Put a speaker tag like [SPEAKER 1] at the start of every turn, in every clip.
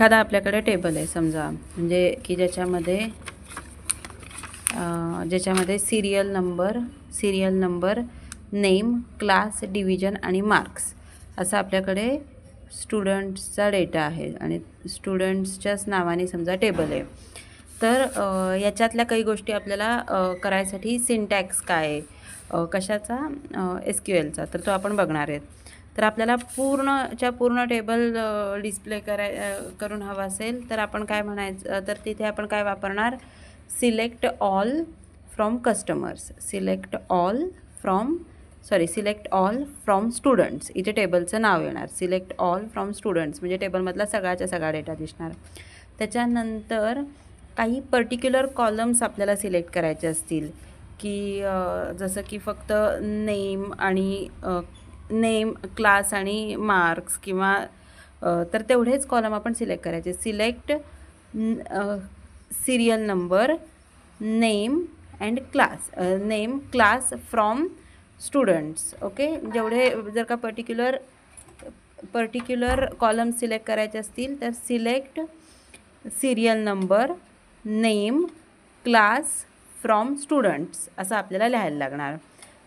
[SPEAKER 1] एखादा आपल्याकडे टेबल आहे समजा, म्हणजे की ज्याच्यामध्ये serial number, name, class, division आणि मार्क्स असा आपल्याकडे स्टुडंट्सचा डेटा आहे आणि स्टुडंट्सच्याच नावाने समजा टेबल आहे. तर याच्यातल्या काही गोष्टी आपल्याला करायसाठी सिंटॅक्स काय आहे, कशाचा, SQLचा, तर तो आपण बघणार आहेत. तर आपल्याला पूर्ण टेबल डिस्प्ले करून हवा असेल तर आपण काय म्हणायचं, तर तिथे आपण काय वापरणार, सिलेक्ट ऑल फ्रॉम स्टुडंट्स. इथे टेबलचं नाव येणार, सिलेक्ट ऑल फ्रॉम स्टुडंट्स, म्हणजे टेबलमधला सगळ्याच्या सगळा डेटा दिसणार. त्याच्यानंतर काही पर्टिक्युलर कॉलम्स आपल्याला सिलेक्ट करायचे असतील, की जसं की फक्त नेम, क्लास आणि मार्क्स, किंवा तर तेवढेच कॉलम आपण सिलेक्ट करायचे. Select serial number, name and class from students. Okay, जेवढे जर का पर्टिक्युलर कॉलम सिलेक्ट करायचे असतील तर select serial number, name, class from students असं आपल्याला लिहायला लागणार.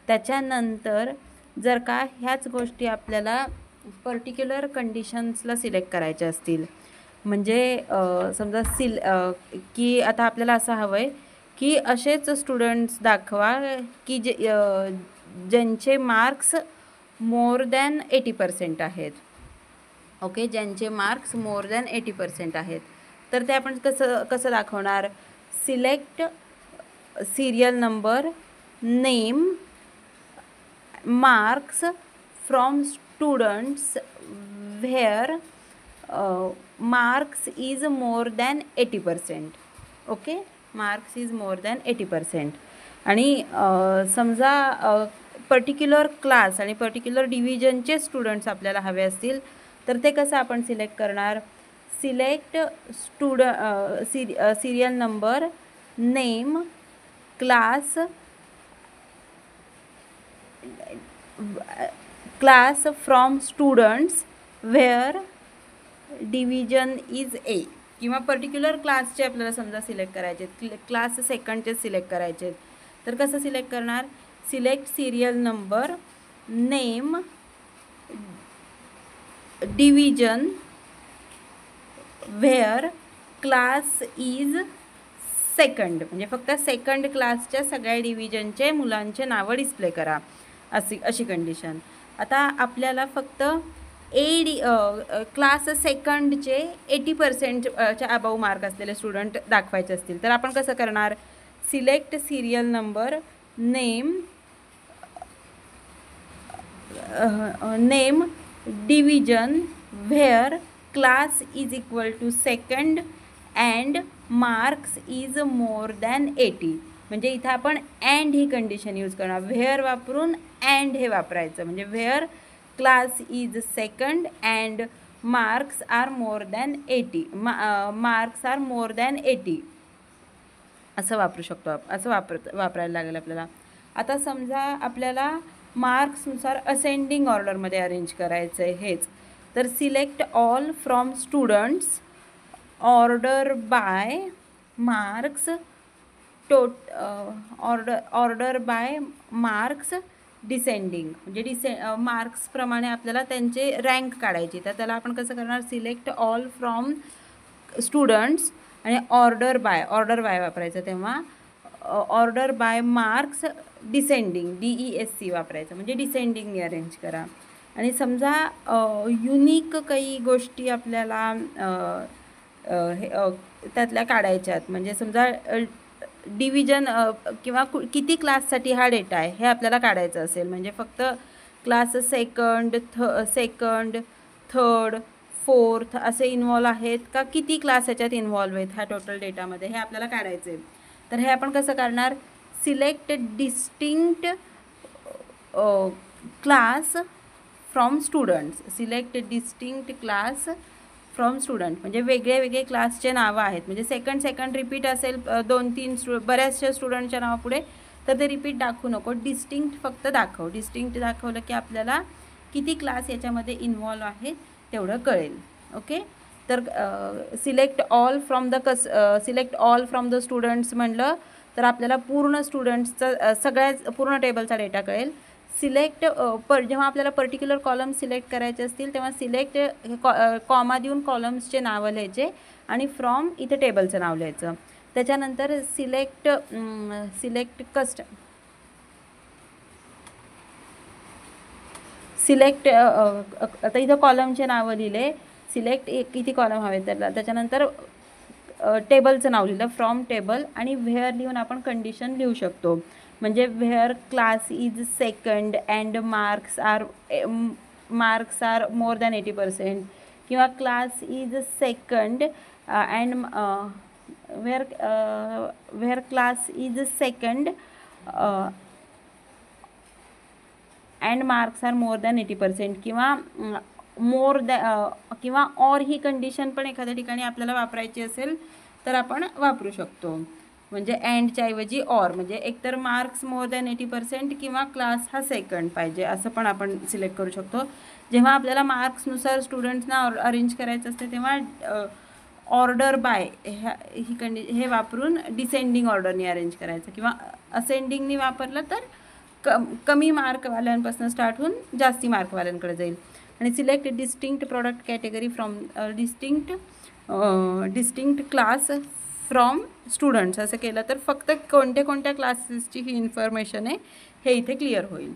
[SPEAKER 1] त्याच्यानंतर जर का ह्याच गोष्टी आपल्याला पर्टिक्युलर कंडिशन्सला सिलेक्ट करायच्या असतील, म्हणजे समजा की आता आपल्याला असं हवं आहे की असेच स्टुडंट्स दाखवा की ज्यांचे मार्क्स मोर दॅन 80% आहेत. ओके, ज्यांचे मार्क्स मोर दॅन 80% आहेत. तर ते आपण कसं दाखवणार, select serial number, name, marks from students where marks is more than 80%. Okay, marks is more than 80%. आणि समजा पर्टिक्युलर क्लास आणि पर्टिक्युलर डिव्हिजनचे स्टुडंट्स आपल्याला हवे असतील तर ते कसं आपण सिलेक्ट करणार, select serial number, name, class from students where division is A, किंवा पर्टिक्युलर क्लासचे आपल्याला समजा सिलेक्ट करायचे, क्लास सेकंडचे सिलेक्ट करायचे. तर कसं सिलेक्ट करणार, select serial number, name, division where class is second, म्हणजे फक्त सेकंड क्लासच्या सगळ्या डिव्हिजनचे मुलांचे नावं डिस्प्ले करा, अशी कंडिशन. आता आपल्याला फक्त क्लास सेकंडचे 80%च्या अबाव मार्क असलेले स्टुडंट दाखवायचे असतील तर आपण कसं करणार, select serial number, name, division where class is equal to second and marks is more than 80. म्हणजे इथं आपण अँड ही कंडिशन यूज करणार, व्हेअर वापरून अँड हे वापरायचं, म्हणजे where class is second and marks are more than 80 असं वापरू शकतो, असं वापरायला लागेल आपल्याला. आता समजा आपल्याला मार्क्सनुसार असेंडिंग ऑर्डरमध्ये अरेंज करायचं आहे हेच, तर select all from students, order by marks, order by marks descending, म्हणजे मार्क्सप्रमाणे आपल्याला त्यांचे रँक काढायची. तर त्याला आपण कसं करणार, सिलेक्ट ऑल फ्रॉम स्टुडंट्स आणि ऑर्डर बाय वापरायचं, तेव्हा order by marks descending, DESC वापरायचं, म्हणजे डिसेंडिंगने अरेंज करा. आणि समजा युनिक काही गोष्टी आपल्याला त्यातल्या काढायच्यात, म्हणजे समजा डिव्हिजन किंवा किती क्लाससाठी हा डेटा आहे हे आपल्याला काढायचं असेल, म्हणजे फक्त क्लास सेकंड, थर्ड, फोर्थ असे इन्व्हॉल्व आहेत का, किती क्लास याच्यात इन्व्हॉल्व आहेत ह्या टोटल डेटामध्ये, हे आपल्याला काढायचं आहे. तर हे आपण कसं करणार, select distinct class from students, select distinct class from student, म्हणजे वेगळे क्लासचे नावं आहेत, म्हणजे सेकंड रिपीट असेल 2-3 बऱ्याचशा स्टुडंटच्या नावापुढे तर ते रिपीट दाखवू नको, डिस्टिंक्ट फक्त दाखव. डिस्टिंक्ट दाखवलं की आपल्याला किती क्लास याच्यामध्ये इन्व्हॉल्व आहे तेवढं कळेल. ओके, तर select all from the students म्हटलं तर आपल्याला पूर्ण स्टुडंट्सचा सगळ्याच पूर्ण टेबलचा डेटा कळेल. सिलेक्ट जेव्हा आपल्याला पर्टिक्युलर कॉलम सिलेक्ट करायचे असतील तेव्हा सिलेक्ट कॉमा देऊन कॉलम्सचे नावं लिहायचे आणि फ्रॉम इथे टेबलचं नाव लिहायचं. त्याच्यानंतर सिलेक्ट आता इथं कॉलमचे नावं लिहिले. सिलेक्ट किती कॉलम हवे त्याच्यानंतर टेबलचं नाव लिहिलं फ्रॉम टेबल आणि व्हेअर लिहून आपण कंडिशन लिहू शकतो. म्हणजे where class is second and marks are more than 80% किंवा class is second and where class is second and marks are more than 80% किंवा किंवा ऑर ही कंडिशन पण एखाद्या ठिकाणी आपल्याला वापरायची असेल तर आपण वापरू शकतो. म्हणजे अँडच्या ऐवजी ऑर, म्हणजे एकतर मार्क्स मोर दॅन 80% किंवा क्लास हा सेकंड पाहिजे असं पण आपण सिलेक्ट करू शकतो. जेव्हा आपल्याला मार्क्सनुसार स्टुडंट्सना अरेंज करायचं असते तेव्हा ऑर्डर बाय हे वापरून डिसेंडिंग ऑर्डरनी अरेंज करायचं किंवा असेंडिंगनी वापरलं तर कमी मार्कवाल्यांपासून स्टार्ट होऊन जास्ती मार्कवाल्यांकडे जाईल. आणि select distinct product category from distinct class from students असं केलं तर फक्त कोणत्या क्लासेसची ही इन्फॉर्मेशन आहे हे इथे क्लिअर होईल.